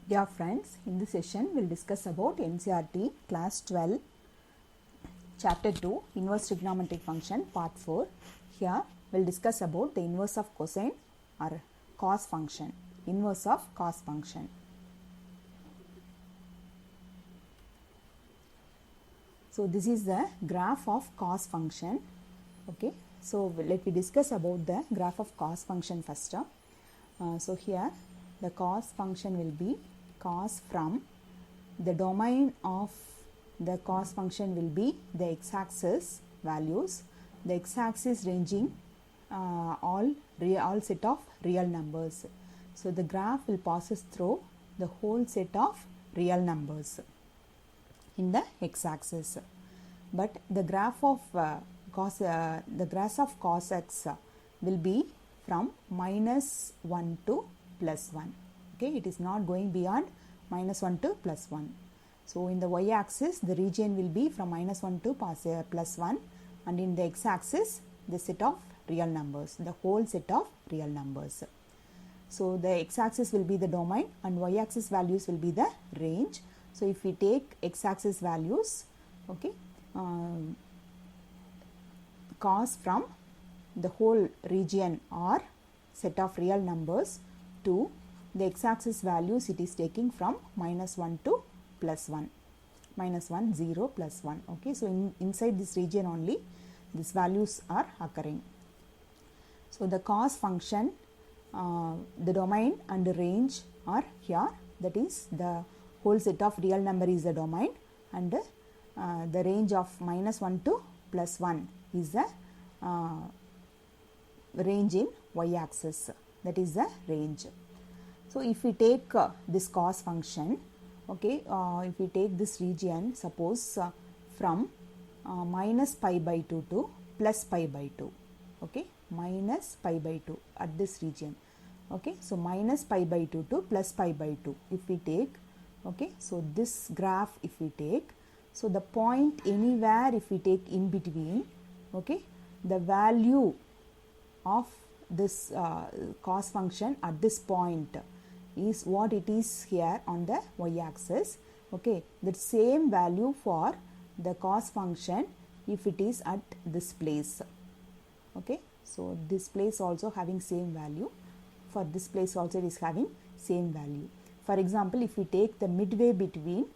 Dear friends, in this session we will discuss about NCERT class 12 chapter 2 inverse trigonometric function part 4. Here we will discuss about the inverse of cosine or cos function, inverse of cos function. So this is the graph of cos function. Okay, so let me discuss about the graph of cos function first. So here the cos function will be cos from the domain of the cos function will be the x-axis values, the x-axis ranging all set of real numbers. So the graph will passes through the whole set of real numbers in the x-axis, but the graph of cos x will be from -1 to +1. Okay, it is not going beyond -1 to +1. So in the y-axis the region will be from -1 to +1, and in the x-axis the set of real numbers, the whole set of real numbers. So the x-axis will be the domain and y-axis values will be the range. So if we take x-axis values, okay, cos from the whole region or set of real numbers to the x-axis values, it is taking from -1 to +1, -1, 0, +1. Okay, so inside this region only these values are occurring. So the cos function, the domain and the range are here, that is the whole set of real number is the domain, and the range of -1 to +1 is the range in y-axis, that is the range. So if we take this cos function, okay, if we take this region, suppose from -π/2 to +π/2, okay, -π/2 at this region, okay, so -π/2 to +π/2 if we take, okay, so this graph if we take, so the point anywhere if we take in between, okay, the value of this cos function at this point is what it is here on the y-axis. Okay, the same value for the cos function if it is at this place. Okay, so this place also having same value, for this place also it is having same value. For example, if we take the midway between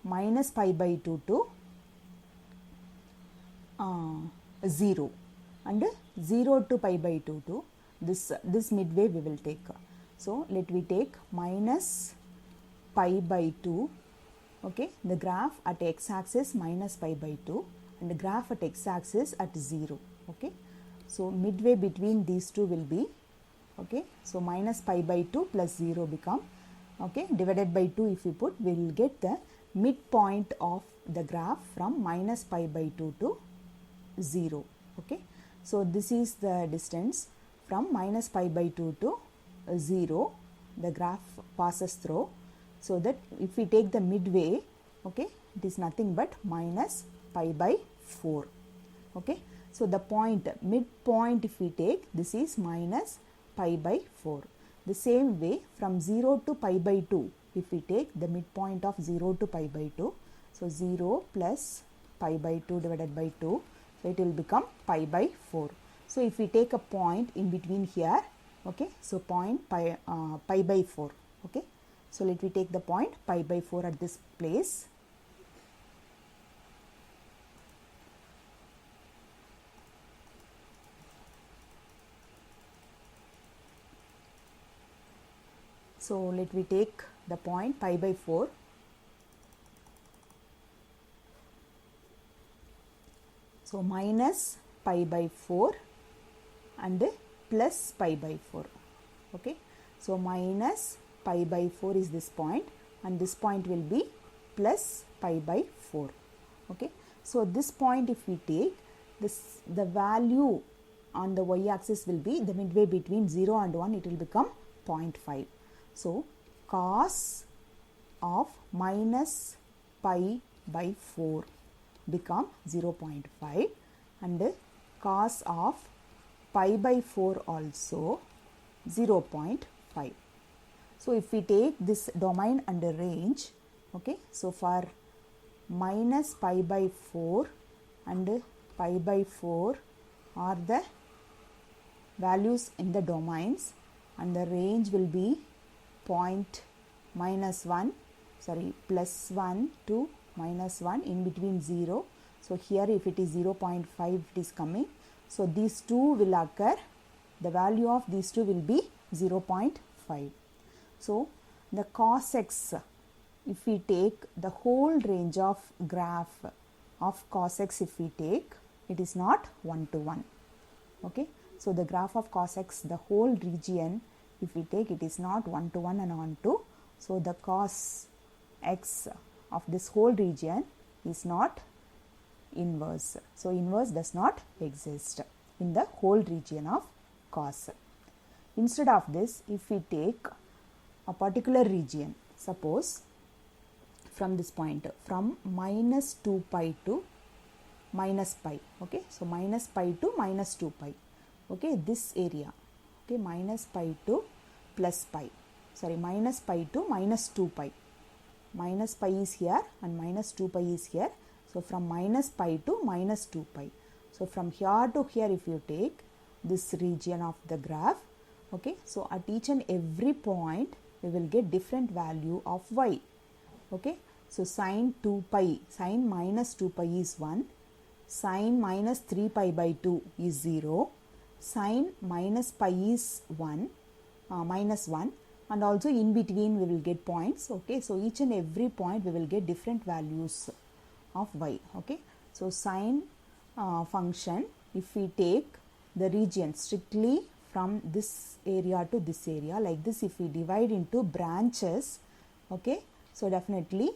-π/2 to 0 and 0 to π/2 to this midway we will take. So let we take -π/2, okay, the graph at x-axis -π/2 and the graph at x-axis at 0. Okay, so midway between these two will be, okay, so -π/2 plus 0 become, okay, divided by 2 if we put, we will get the midpoint of the graph from -π/2 to 0. Okay, so this is the distance from -π/2 to 0 the graph passes through, so that if we take the midway, okay, it is nothing but -π/4. Okay, so the point midpoint if we take, this is -π/4. The same way from 0 to π/2 if we take the midpoint of 0 to π/2, so 0 plus π/2 divided by 2, so it will become π/4. So if we take a point in between here, okay, so point π/4. Okay, so let me take the point π/4 at this place. So let me take the point π/4. So -π/4 and plus π/4. Okay, so -π/4 is this point and this point will be plus π/4. Okay, so this point if we take this, the value on the y-axis will be the midway between 0 and 1, it will become 0.5. So cos of -π/4 become 0.5 and cos of π/4 also 0.5. So if we take this domain under range, okay, so for minus pi by 4 and pi by 4 are the values in the domains, and the range will be point minus 1, sorry, plus 1 to minus 1, in between 0. So here if it is 0.5 it is coming. So these two will occur, the value of these two will be 0.5. So the cos x, if we take the whole range of graph of cos x, if we take, it is not 1 to 1. Okay. So the graph of cos x, the whole region, if we take, it is not 1 to 1 and on to. So the cos x of this whole region is not inverse. So inverse does not exist in the whole region of cos. Instead of this, if we take a particular region, suppose from this point, from minus 2 pi to minus pi, okay, so minus pi to minus 2 pi, okay, this area, okay, minus pi to plus pi, sorry, minus pi to minus 2 pi, minus pi is here and minus 2 pi is here. So from minus pi to minus 2 pi. So from here to here, if you take this region of the graph, okay, so at each and every point we will get different value of y. Okay, so sine 2 pi, sine minus 2 pi is 1, sine minus 3 pi by 2 is 0, sine minus pi is 1, minus 1, and also in between we will get points. Okay, so each and every point we will get different values of y. Okay, so sine function, if we take the region strictly from this area to this area, like this, if we divide into branches, okay, so definitely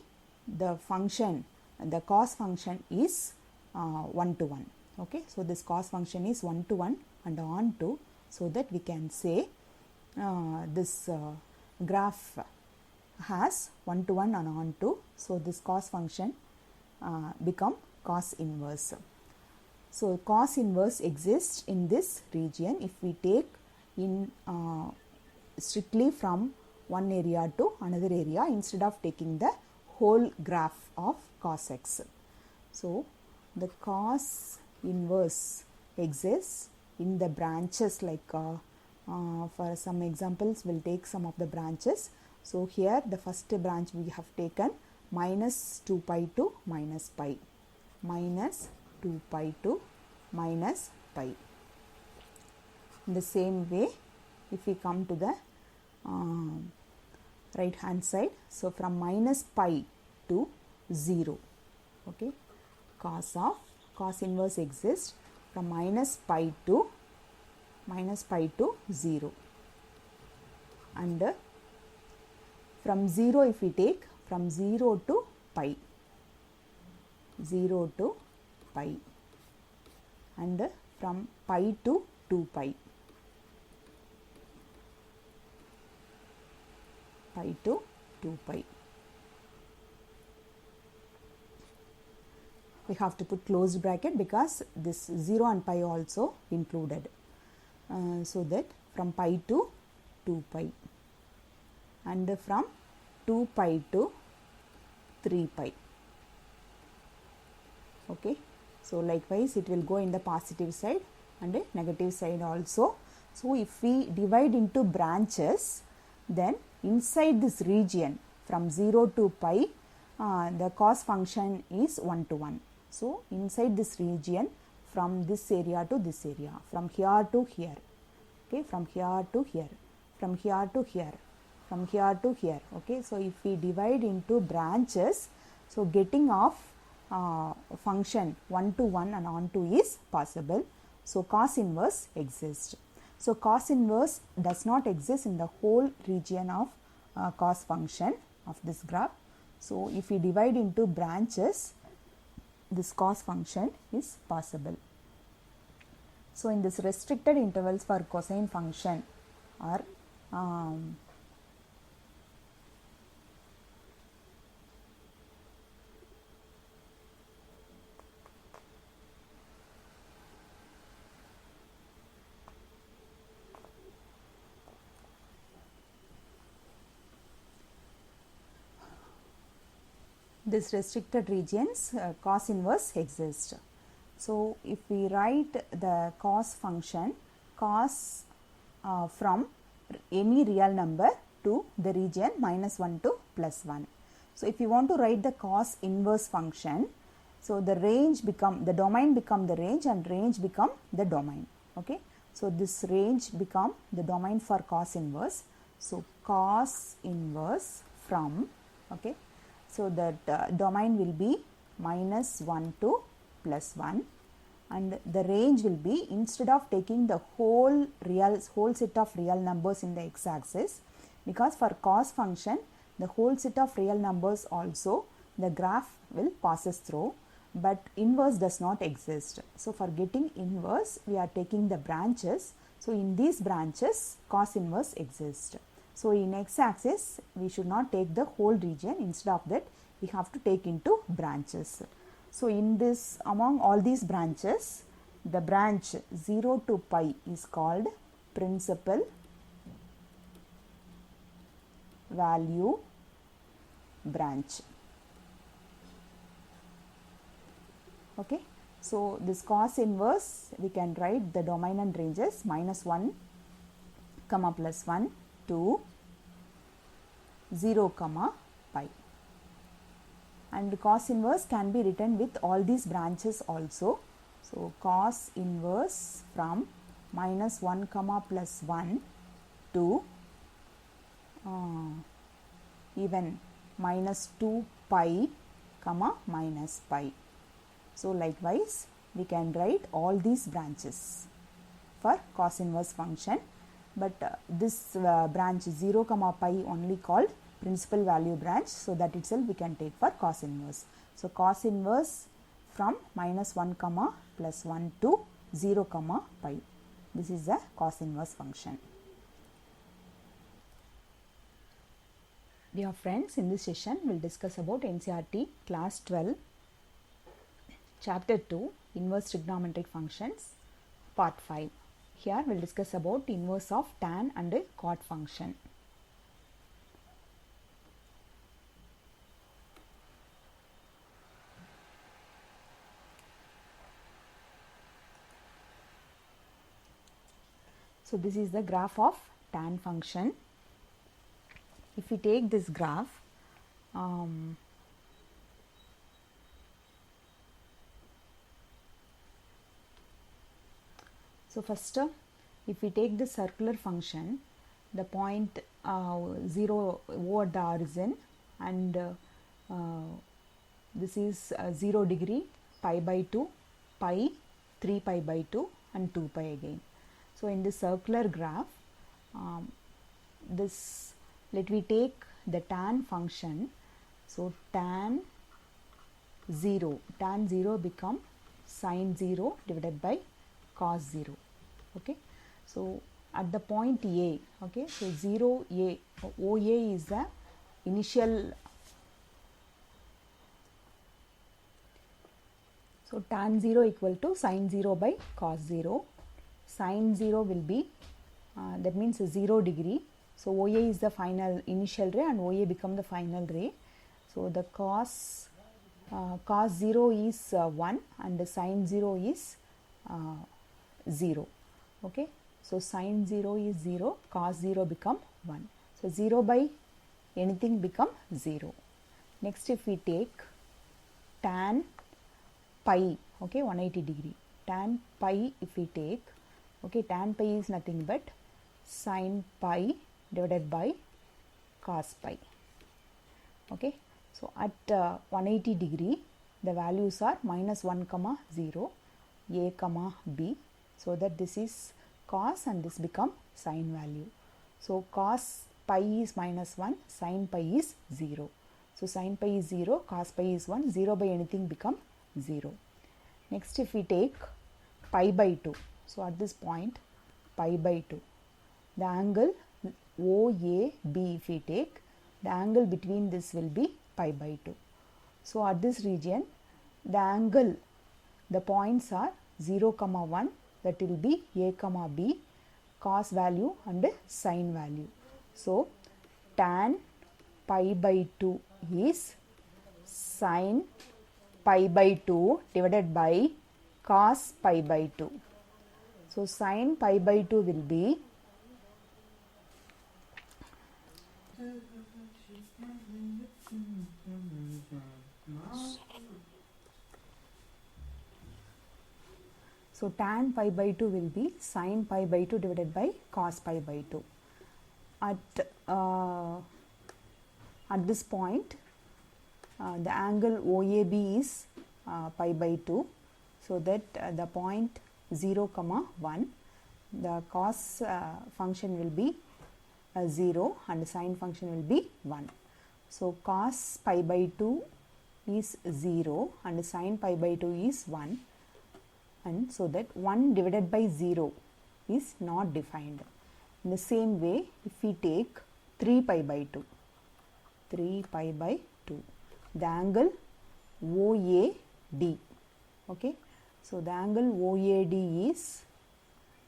the function, the cos function is 1 to 1. Okay, so this cos function is 1 to 1 and on to, so that we can say this graph has 1 to 1 and on to, so this cos function become cos inverse. So cos inverse exists in this region if we take in strictly from one area to another area instead of taking the whole graph of cos x. So the cos inverse exists in the branches, like for some examples we'll take some of the branches. So here the first branch we have taken minus 2 pi to minus pi, minus 2 pi to minus pi. In the same way, if we come to the right hand side, so from minus pi to 0, okay, cos inverse exists from minus pi to 0, and from 0 if we take, from 0 to pi, 0 to pi, and from pi to 2 pi, pi to 2 pi. We have to put closed bracket because this 0 and pi also included, so that from pi to 2 pi, and from 2 pi to 3 pi. Okay, so likewise it will go in the positive side and negative side also. So if we divide into branches, then inside this region from 0 to pi, the cos function is 1 to 1. So inside this region, from this area to this area, from here to here, okay, from here to here, from here to here, from here to here. Okay, so if we divide into branches, so getting of function 1 to 1 and on to is possible. So cos inverse exists. So cos inverse does not exist in the whole region of cos function of this graph. So if we divide into branches, this cos function is possible. So in this restricted intervals for cosine function are this restricted regions cos inverse exists. So if we write the cos function, cos from any real number to the region -1 to +1. So if you want to write the cos inverse function, so the range become, the domain become the range and range become the domain. Okay. So this range become the domain for cos inverse. So cos inverse from, okay, so that domain will be -1 to +1, and the range will be, instead of taking the whole set of real numbers in the x-axis, because for cos function the whole set of real numbers also the graph will passes through, but inverse does not exist. So for getting inverse we are taking the branches. So in these branches cos inverse exists. So in x-axis we should not take the whole region, instead of that we have to take into branches. So in this, among all these branches, the branch 0 to pi is called principal value branch. Okay. So this cos inverse we can write the domain and ranges -1, +1 to 0, pi. And cos inverse can be written with all these branches also. So cos inverse from -1, +1 to even -2 pi, -pi. So likewise we can write all these branches for cos inverse function, but this branch 0, pi only called principal value branch, so that itself we can take for cos inverse. So cos inverse from -1, +1 to 0, pi. This is the cos inverse function. Dear friends, in this session we will discuss about NCERT class 12 chapter 2 inverse trigonometric functions part 5. Here we will discuss about inverse of tan and cot function. So this is the graph of tan function. If we take this graph, so first if we take the circular function, the point 0 O at the origin, and this is 0 degree, pi by 2, pi, 3 pi by 2 and 2 pi again. So in this circular graph, let me take the tan function. So tan 0 become sin 0 divided by cos 0. Okay. So at the point A, okay, so 0 A, OA is the initial. So tan 0 equal to sin 0 by cos 0. Sin 0 will be, that means 0 degree. So OA is the final initial ray and OA become the final ray. So the cos 0 is 1 and the sin 0 is 0. Okay. So sin 0 is 0, cos 0 become 1. So 0 by anything become 0. Next if we take tan pi, okay, 180 degree. Tan pi if we take, okay, tan pi is nothing but sin pi divided by cos pi. Okay. So at 180 degree the values are -1, 0, a, b, so that this is cos and this become sin value. So cos pi is -1, sin pi is 0. So sin pi is 0, cos pi is 1, 0 by anything become 0. Next if we take pi by 2, so at this point pi by 2, the angle OAB if we take, the angle between this will be pi by 2. So at this region the angle, the points are 0, 1, that will be a, b, cos value and sin value. So tan pi by 2 is sin pi by 2 divided by cos pi by 2. So sin pi by 2 will be so tan pi by 2 will be sin pi by 2 divided by cos pi by 2. At this point the angle OAB is pi by 2, so that the point 0 comma 1, the cos function will be 0 and sin function will be 1. So cos pi by 2 is 0 and sin pi by 2 is 1, and so that 1 divided by 0 is not defined. In the same way, if we take 3 pi by 2, the angle OAD, okay, so the angle OAD is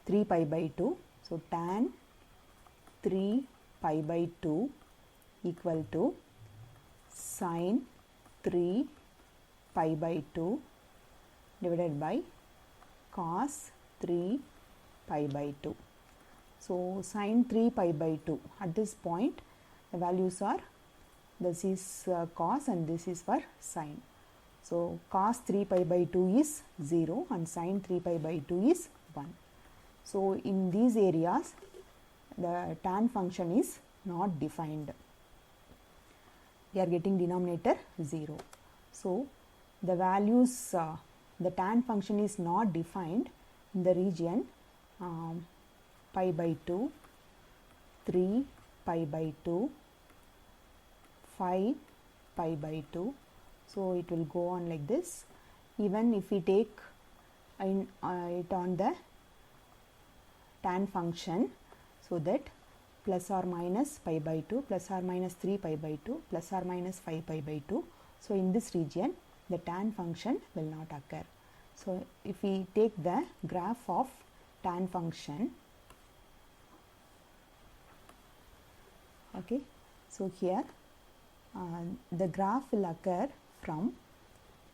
3 pi by 2, so tan 3 pi by 2 equal to sin 3 pi by 2 divided by cos 3 pi by 2. So sin 3 pi by 2, at this point the values are, this is cos and this is for sin. So cos 3 pi by 2 is 0 and sin 3 pi by 2 is 1. So in these areas the tan function is not defined. We are getting denominator 0. So the values, the tan function is not defined in the region pi by 2, 3 pi by 2, 5 pi by 2. So it will go on like this. Even if we take it on the tan function, so that plus or minus pi by 2, plus or minus 3 pi by 2, plus or minus 5 pi by 2. So in this region the tan function will not occur. So if we take the graph of tan function, okay, so here the graph will occur from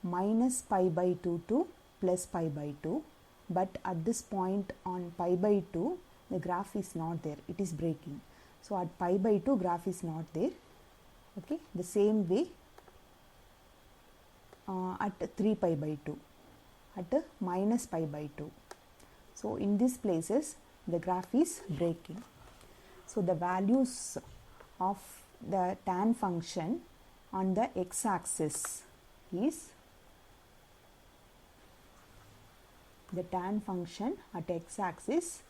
minus pi by 2 to plus pi by 2, but at this point on pi by 2 the graph is not there, it is breaking. So at pi by 2 graph is not there, okay. The same way at 3 pi by 2, at minus pi by 2. So in these places the graph is breaking. So the values of the tan function on the x-axis is, the tan function at x-axis,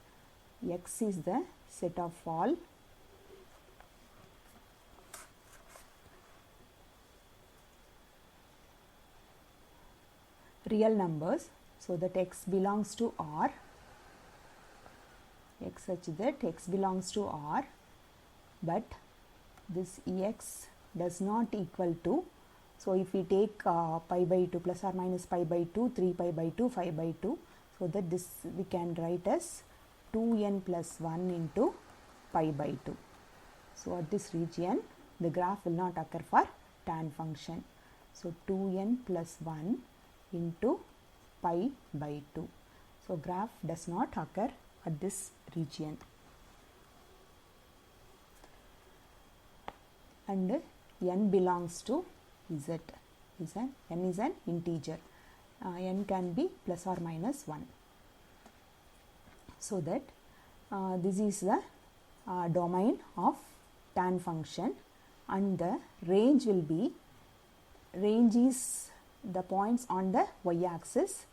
x is the set of all real numbers, so that x belongs to R, x such that x belongs to R, but this x does not equal to, so if we take pi by 2, plus or minus pi by 2, 3 pi by 2, 5 by 2, so that this we can write as 2n plus 1 into pi by 2. So at this region the graph will not occur for tan function. So 2n plus 1 into pi by 2. So graph does not occur at this region. And n belongs to z, n is an integer, n can be plus or minus 1. So that this is the domain of tan function, and the range will be, range is the points on the y-axis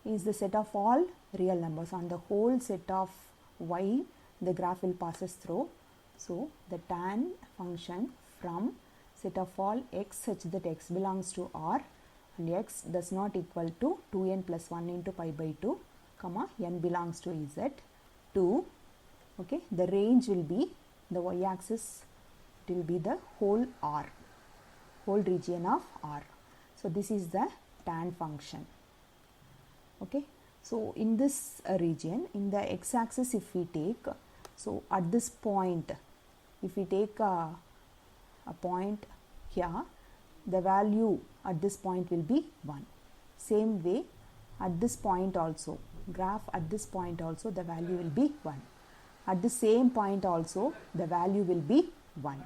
is the set of all real numbers. On the whole set of y the graph will passes through. So the tan function from set of all x such that x belongs to R and x does not equal to 2n plus 1 into pi by 2, comma n belongs to z 2, okay. The range will be, the y-axis it will be the whole R, whole region of R. So this is the tan function, okay. So in this region, in the x-axis if we take, so at this point if we take a point here, the value at this point will be 1. Same way at this point also, graph at this point also the value will be 1. At the same point also the value will be 1.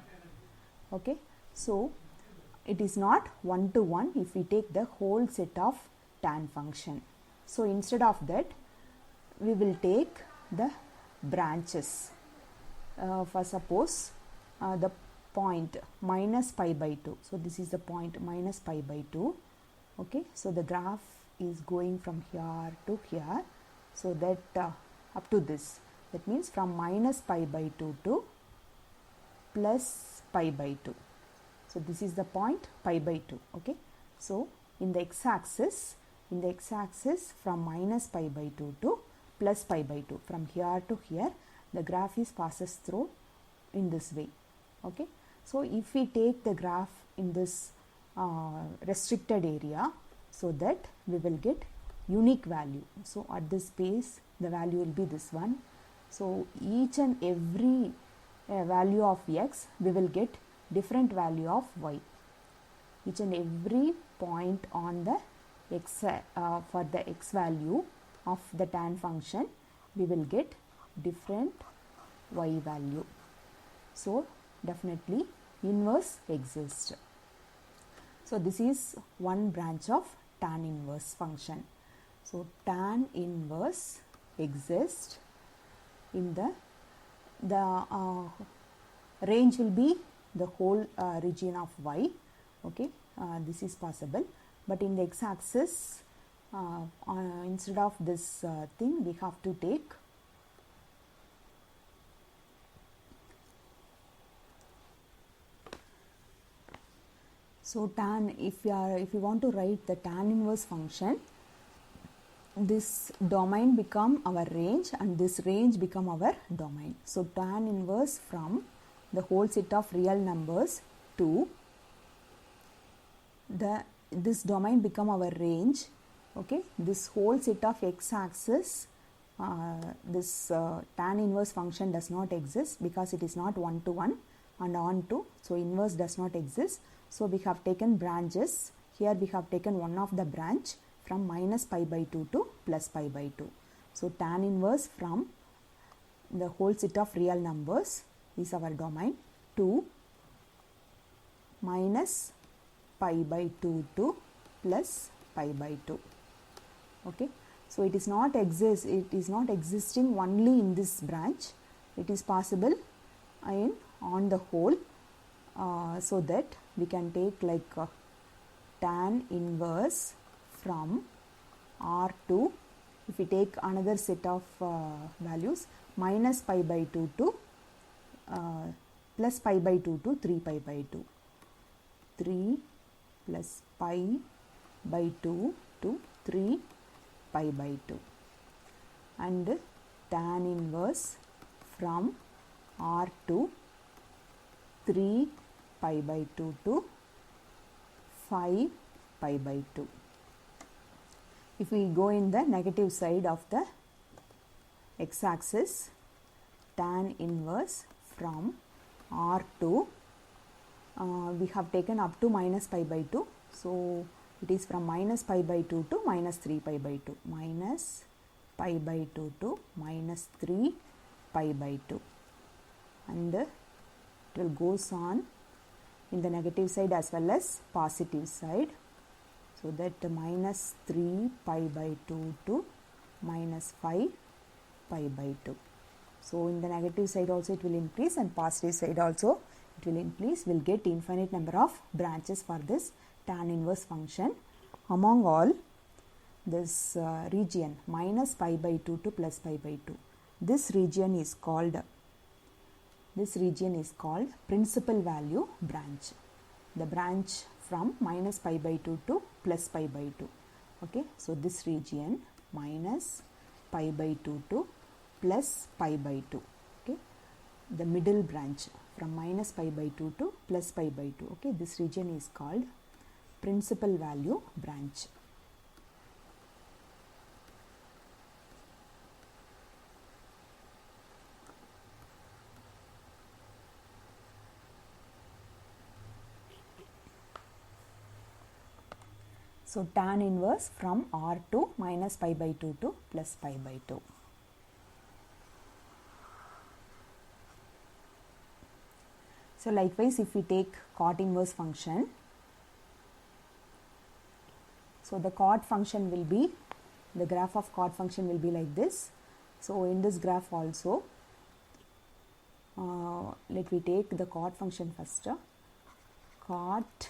Okay, so it is not 1 to 1 if we take the whole set of tan function. So instead of that we will take the branches. For suppose the point minus pi by 2. So this is the point minus pi by 2. Okay, so the graph is going from here to here. So that up to this. That means from minus pi by 2 to plus pi by 2. So this is the point pi by 2. Okay, so in the x-axis from minus pi by 2 to plus pi by 2, from here to here the graph is passes through in this way. Okay, so if we take the graph in this restricted area, so that we will get unique value. So at this space the value will be this one. So each and every value of x we will get different value of y. Each and every point on the x for the x value of the tan function we will get different y value. So definitely inverse exists. So this is one branch of tan inverse function. So tan inverse exists in the range will be the whole region of y. Okay, this is possible, but in the x-axis instead of this thing we have to take so tan. If you want to write the tan inverse function, this domain become our range and this range become our domain. So tan inverse from the whole set of real numbers to this domain become our range. Okay, this whole set of x-axis this tan inverse function does not exist because it is not 1 to 1 and on to, so inverse does not exist. So we have taken branches. Here we have taken one of the branch from minus pi by 2 to plus pi by 2. So tan inverse from the whole set of real numbers is our domain to minus pi by 2 to plus pi by 2. Okay, so it is not existing only in this branch. It is possible on the whole, so that we can take like tan inverse from R to, if we take another set of values, minus pi by 2 to plus pi by 2 to 3 pi by 2. 3 plus pi by 2 to 3 pi by 2. And tan inverse from R to 3 pi by 2 to 5 pi by 2. If we go in the negative side of the x-axis, tan inverse from R to we have taken up to minus pi by 2. So it is from minus pi by 2 to minus 3 pi by 2. Minus pi by 2 to minus 3 pi by 2. And it will goes on in the negative side as well as positive side. So that minus 3 pi by 2 to minus 5 pi by 2. So in the negative side also it will increase and positive side also it will increase. We will get infinite number of branches for this tan inverse function. Among all, this region minus pi by 2 to plus pi by 2. This region is called principal value branch. The branch from minus pi by 2 to plus pi by 2. Okay, so this region minus pi by 2 to plus pi by 2. Okay, the middle branch from minus pi by 2 to plus pi by 2. Okay, this region is called principal value branch. So tan inverse from r to minus pi by 2 to plus pi by 2. So likewise, if we take cot inverse function, so the cot function will be, the graph of cot function will be like this. So in this graph also, let me take the cot function first. Cot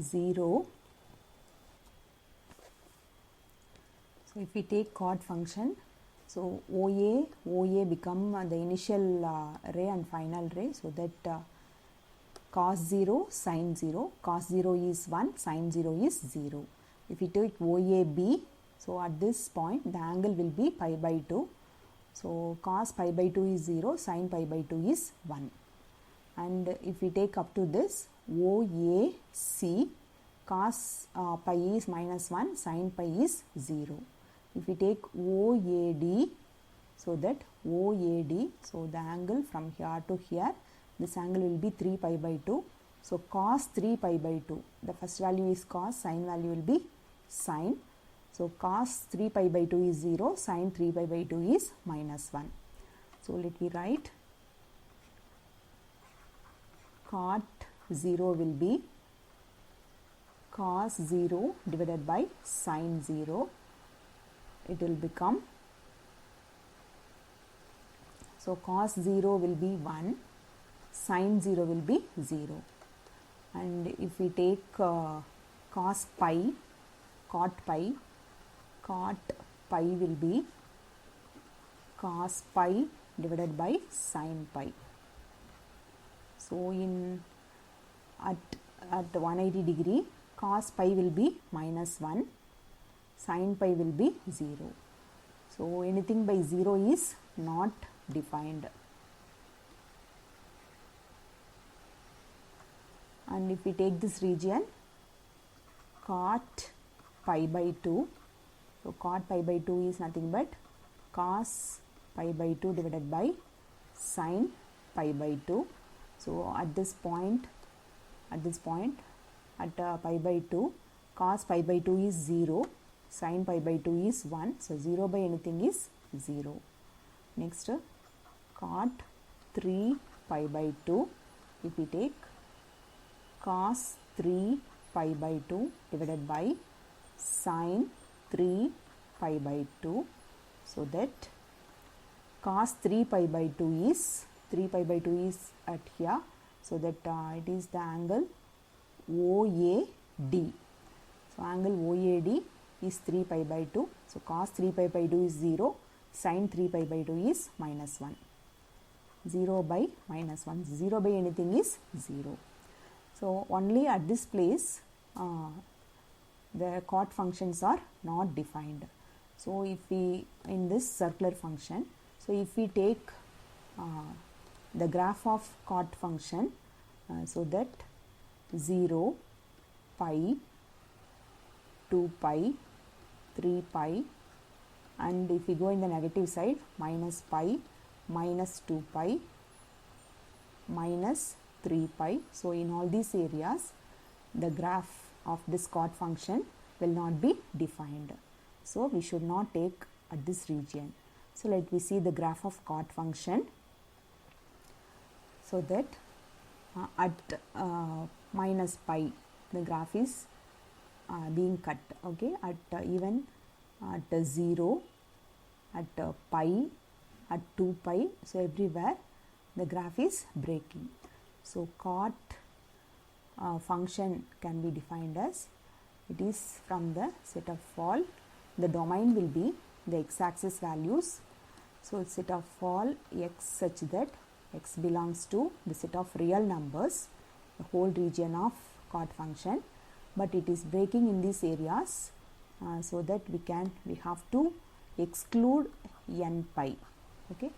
0. So if we take cot function, so OA become the initial ray and final ray, so that cos 0, sin 0, cos 0 is 1, sin 0 is 0. If we take OAB, so at this point the angle will be pi by 2. So cos pi by 2 is 0, sin pi by 2 is 1. And if we take up to this OAC, cos pi is minus 1, sin pi is 0. If we take OAD, so that OAD, so the angle from here to here, this angle will be 3 pi by 2. So cos 3 pi by 2, the first value is cos, sin value will be sin. So cos 3 pi by 2 is 0, sin 3 pi by 2 is minus 1. So let me write cot 0 will be cos 0 divided by sin 0. It will become, so cos 0 will be 1, sin 0 will be 0. And if we take cos pi, cot pi will be cos pi divided by sin pi. So in at 180 degree, cos pi will be minus 1, sin pi will be 0. So anything by 0 is not defined. And if we take this region, cot pi by 2, so cot pi by 2 is nothing but cos pi by 2 divided by sin pi by 2. So at this point at pi by 2, cos pi by 2 is 0, sin pi by 2 is 1, so 0 by anything is 0. Next, cot 3 pi by 2, if we take cos 3 pi by 2 divided by sin 3 pi by 2, so that cos 3 pi by 2 is, 3 pi by 2 is at here, so that it is the angle OAD. So angle OAD is 3 pi by 2. So cos 3 pi by 2 is 0, sin 3 pi by 2 is minus 1. 0 by minus 1. 0 by anything is 0. So only at this place the cot functions are not defined. So if we, in this circular function, so if we take the graph of cot function, so that 0, pi, 2 pi, 3 pi, and if we go in the negative side, minus pi, minus 2 pi, minus 3 pi. So in all these areas, the graph of this cot function will not be defined. So we should not take at this region. So let me see the graph of cot function. So that at minus pi, the graph is being cut, okay, at even at 0, at pi, at 2 pi, so everywhere the graph is breaking. So cot function can be defined as, it is from the set of all, the domain will be the x-axis values. So set of all x such that x belongs to the set of real numbers, the whole region of cot function, but it is breaking in these areas, so that we have to exclude n pi, okay,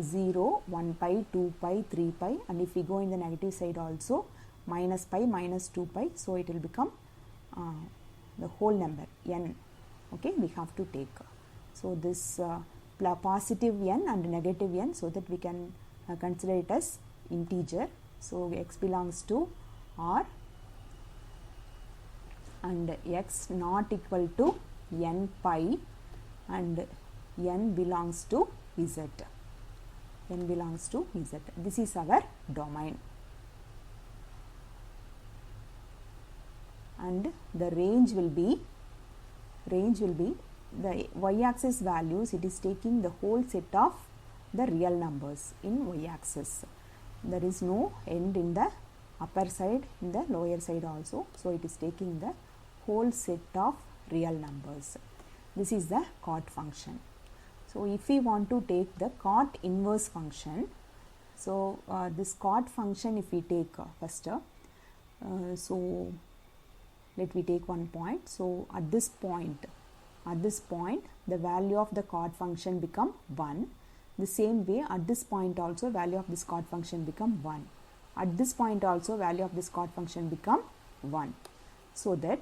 0, 1 pi, 2 pi, 3 pi, and if we go in the negative side also, minus pi, minus 2 pi, so it will become the whole number n, okay, we have to take. So this positive n and negative n, so that we can consider it as integer. So x belongs to r, and x not equal to n pi and n belongs to z. N belongs to z. This is our domain. And the range will be the y-axis values. It is taking the whole set of the real numbers in y-axis. There is no end in the upper side, in the lower side also. So it is taking the whole set of real numbers. This is the cot function. So if we want to take the cot inverse function, so this cot function, if we take first, so let me take one point. So at this point the value of the cot function become 1. The same way at this point also value of this cot function become 1. At this point also value of this cot function become 1. So that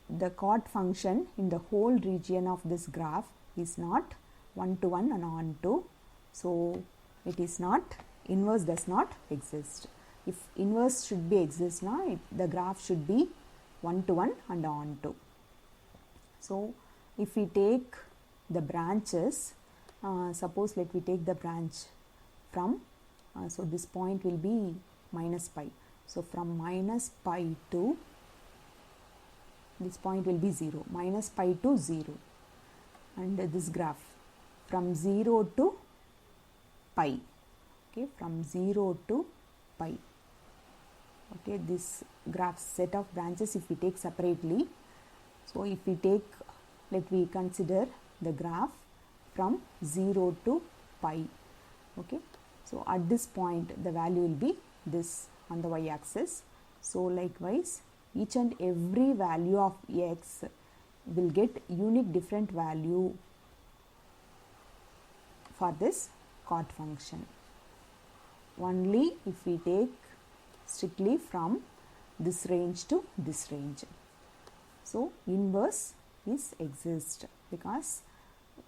the cot function in the whole region of this graph is not 1 to 1 and on to. So it is not, inverse does not exist. If inverse should be exist now, the graph should be 1 to 1 and on to. So if we take the branches, suppose let me take the branch from, so this point will be minus pi. So from minus pi to, this point will be 0, minus pi to 0, and this graph from 0 to pi, okay, from 0 to pi. Okay, this graph set of branches if we take separately. So if we take, let me consider the graph from 0 to pi. Okay, so at this point the value will be this on the y-axis. So likewise each and every value of x will get unique different value for this cot function. Only if we take strictly from this range to this range. So inverse is exist because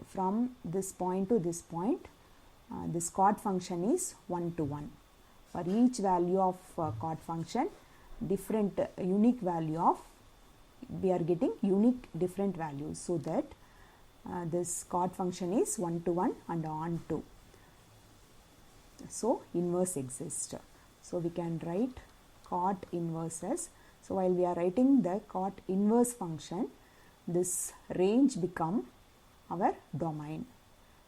from this point to this point this cot function is 1 to 1. For each value of cot function, different unique value of, we are getting unique different values, so that this cot function is 1 to 1 and on to. So inverse exists. So we can write cot inverse as, so while we are writing the cot inverse function, this range become our domain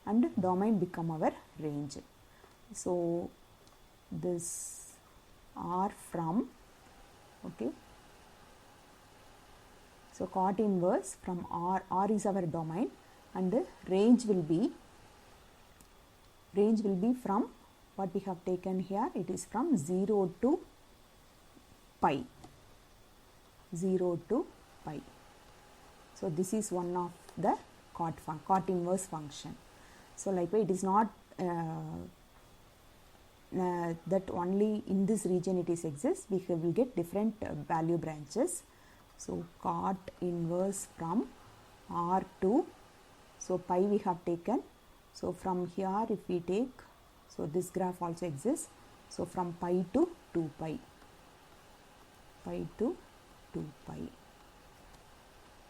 and domain become our range. So this R from, okay, so cot inverse from R is our domain, and the range will be from what we have taken here, it is from 0 to pi, 0 to pi. So this is one of the cot inverse function. So likewise it is not that only in this region it is exists, we will get different value branches. So cot inverse from R to, so pi we have taken, so from here if we take, so this graph also exists, so from pi to 2 pi, pi to 2 pi.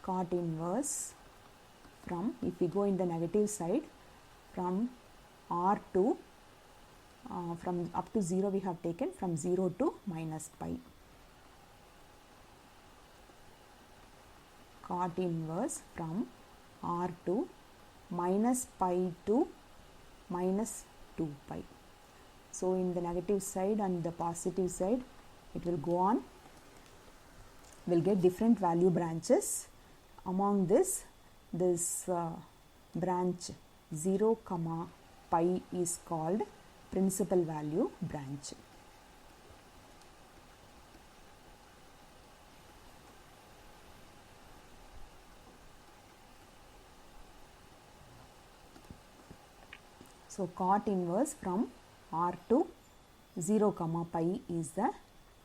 Cot inverse from, if we go in the negative side, from R to, from up to 0 we have taken, from 0 to minus pi. Cot inverse from R to minus pi to minus 2 pi. So in the negative side and the positive side it will go on, we'll get different value branches. Among this branch 0 comma pi is called principal value branch. So cot inverse from R to 0 comma pi is the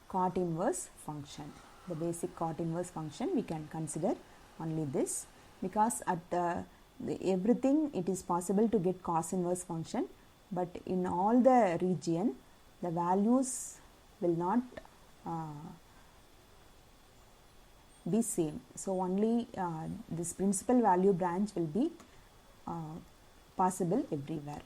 cot inverse function. The basic cot inverse function we can consider only this, because at everything it is possible to get cos inverse function, but in all the region the values will not be same. So only this principal value branch will be possible everywhere.